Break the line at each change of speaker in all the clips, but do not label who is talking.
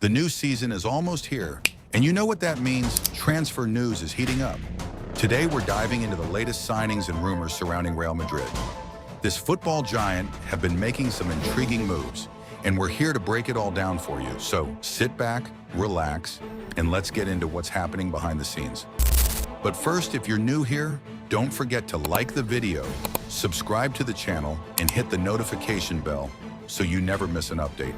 The new season is almost here, and you know what that means? Transfer news is heating up. Today we're diving into the latest signings and rumors surrounding Real Madrid. This football giant have been making some intriguing moves, and we're here to break it all down for you. So sit back, relax, and let's get into what's happening behind the scenes. But first, if you're new here, don't forget to like the video, subscribe to the channel, and hit the notification bell so you never miss an update.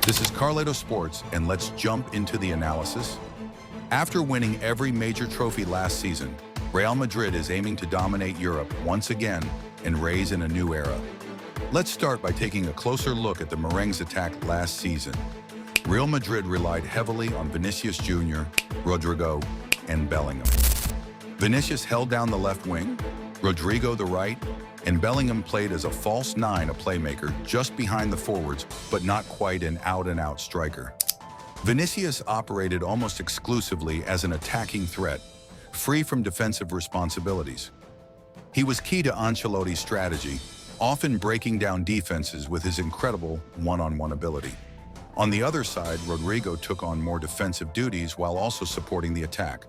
This is Carleto Sports, and let's jump into the analysis. After winning every major trophy last season, Real Madrid is aiming to dominate Europe once again and raise in a new era. Let's start by taking a closer look at the Merengues' attack last season. Real Madrid relied heavily on Vinicius Jr., Rodrigo, and Bellingham. Vinicius held down the left wing, Rodrigo the right, and Bellingham played as a false nine, a playmaker just behind the forwards, but not quite an out-and-out striker. Vinicius operated almost exclusively as an attacking threat, free from defensive responsibilities. He was key to Ancelotti's strategy, often breaking down defenses with his incredible one-on-one ability. On the other side, Rodrigo took on more defensive duties while also supporting the attack,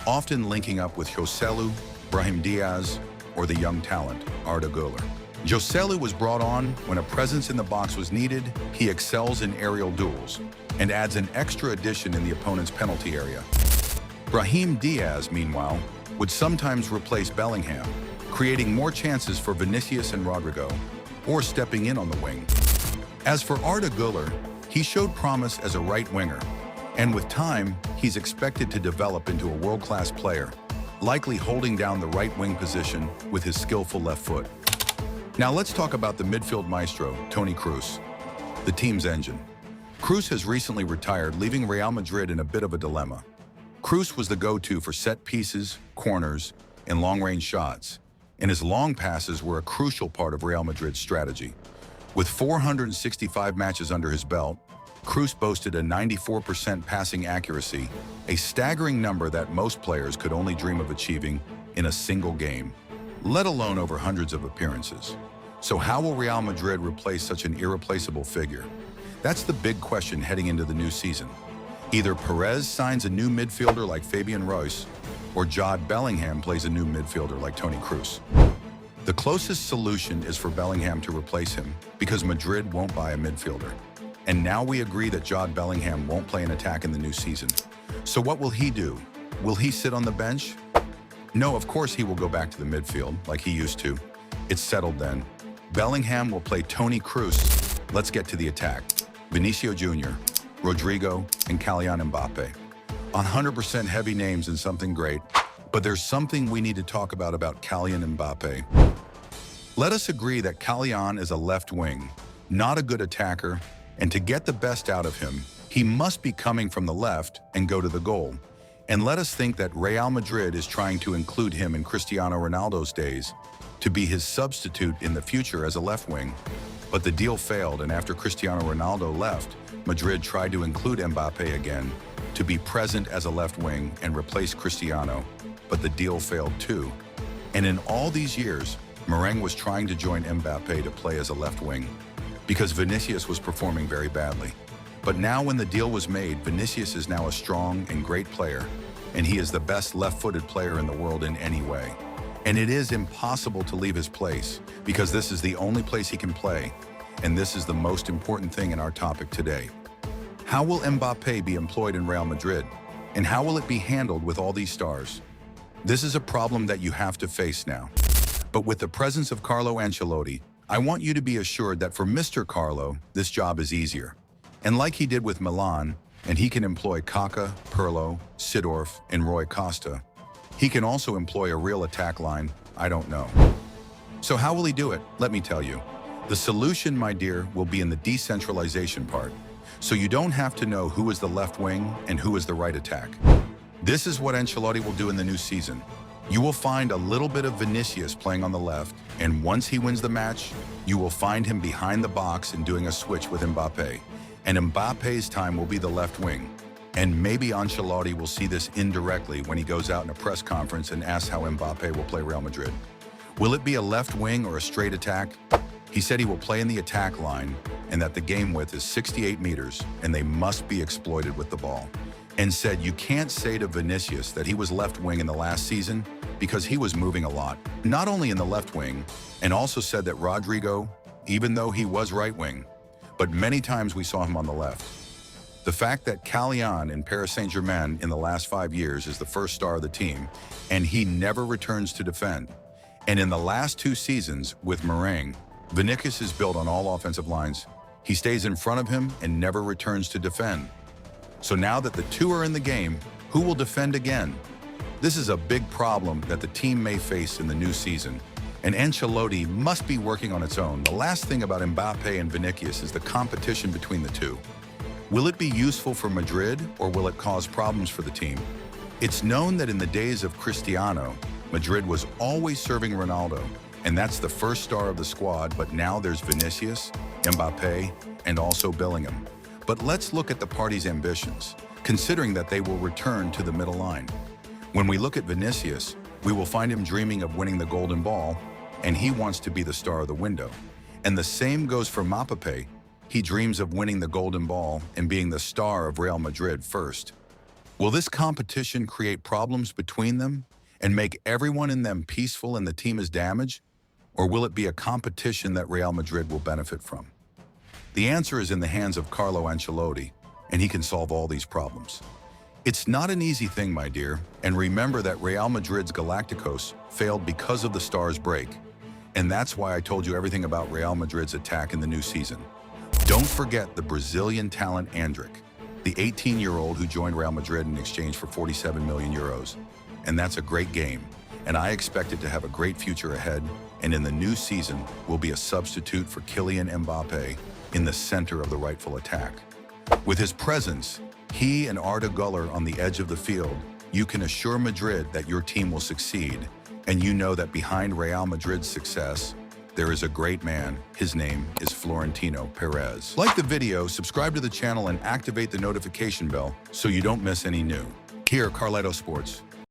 often linking up with Joselu, Brahim Diaz, or the young talent, Arda Güler. Joselu was brought on when a presence in the box was needed. He excels in aerial duels and adds an extra addition in the opponent's penalty area. Brahim Diaz, meanwhile, would sometimes replace Bellingham, creating more chances for Vinicius and Rodrigo, or stepping in on the wing. As for Arda Güler, he showed promise as a right winger, and with time, he's expected to develop into a world-class player, likely holding down the right wing position with his skillful left foot. Now let's talk about the midfield maestro, Toni Kroos, the team's engine. Kroos has recently retired, leaving Real Madrid in a bit of a dilemma. Kroos was the go-to for set pieces, corners, and long-range shots, and his long passes were a crucial part of Real Madrid's strategy. With 465 matches under his belt, Kroos boasted a 94% passing accuracy, a staggering number that most players could only dream of achieving in a single game, let alone over hundreds of appearances. So how will Real Madrid replace such an irreplaceable figure? That's the big question heading into the new season. Either Perez signs a new midfielder like Fabian Ruiz, or Jude Bellingham plays a new midfielder like Toni Kroos. The closest solution is for Bellingham to replace him, because Madrid won't buy a midfielder. And now we agree that Jude Bellingham won't play an attack in the new season. So what will he do? Will he sit on the bench? No, of course he will go back to the midfield like he used to. It's settled then. Bellingham will play Toni Kroos. Let's get to the attack. Vinicius Jr., Rodrigo, and Kylian Mbappé. 100% heavy names and something great, but there's something we need to talk about Kylian Mbappé. Let us agree that Kylian is a left wing, not a good attacker, and to get the best out of him, he must be coming from the left and go to the goal. And let us think that Real Madrid is trying to include him in Cristiano Ronaldo's days to be his substitute in the future as a left wing. But the deal failed, and after Cristiano Ronaldo left, Madrid tried to include Mbappé again to be present as a left wing and replace Cristiano, but the deal failed too. And in all these years, Merengue was trying to join Mbappé to play as a left wing, because Vinicius was performing very badly. But now when the deal was made, Vinicius is now a strong and great player, and he is the best left-footed player in the world in any way. And it is impossible to leave his place, because this is the only place he can play, and this is the most important thing in our topic today. How will Mbappé be employed in Real Madrid, and how will it be handled with all these stars? This is a problem that you have to face now. But with the presence of Carlo Ancelotti, I want you to be assured that for Mr. Carlo, this job is easier. And like he did with Milan, and he can employ Kaká, Pirlo, Seedorf, and Rui Costa, he can also employ a real attack line. I don't know. So how will he do it? Let me tell you. The solution, my dear, will be in the decentralization part. So you don't have to know who is the left wing and who is the right attack. This is what Ancelotti will do in the new season. You will find a little bit of Vinicius playing on the left, and once he wins the match, you will find him behind the box and doing a switch with Mbappé. And Mbappé's time will be the left wing. And maybe Ancelotti will see this indirectly when he goes out in a press conference and asks how Mbappé will play Real Madrid. Will it be a left wing or a straight attack? He said he will play in the attack line and that the game width is 68 meters and they must be exploited with the ball. And said you can't say to Vinicius that he was left wing in the last season because he was moving a lot, not only in the left wing, and also said that Rodrigo, even though he was right wing, but many times we saw him on the left. The fact that Kylian in Paris Saint-Germain in the last 5 years is the first star of the team, and he never returns to defend. And in the last 2 seasons with Meringue, Vinicius is built on all offensive lines. He stays in front of him and never returns to defend. So now that the two are in the game, who will defend again? This is a big problem that the team may face in the new season, and Ancelotti must be working on its own. The last thing about Mbappé and Vinicius is the competition between the two. Will it be useful for Madrid, or will it cause problems for the team? It's known that in the days of Cristiano, Madrid was always serving Ronaldo, and that's the first star of the squad, but now there's Vinicius, Mbappé, and also Bellingham. But let's look at the party's ambitions, considering that they will return to the middle line. When we look at Vinicius, we will find him dreaming of winning the golden ball, and he wants to be the star of the window. And the same goes for Mbappé. He dreams of winning the golden ball and being the star of Real Madrid first. Will this competition create problems between them and make everyone in them peaceful and the team is damaged? Or will it be a competition that Real Madrid will benefit from? The answer is in the hands of Carlo Ancelotti, and he can solve all these problems. It's not an easy thing, my dear, and remember that Real Madrid's Galácticos failed because of the stars break, and that's why I told you everything about Real Madrid's attack in the new season. Don't forget the Brazilian talent Andric, the 18-year-old who joined Real Madrid in exchange for 47 million euros, and that's a great game, and I expect it to have a great future ahead, and in the new season will be a substitute for Kylian Mbappé in the center of the rightful attack. With his presence, he and Arda Güler on the edge of the field, you can assure Madrid that your team will succeed, and you know that behind Real Madrid's success, there is a great man. His name is Florentino Perez. Like the video, subscribe to the channel, and activate the notification bell so you don't miss any new. Here, Carletto Sports.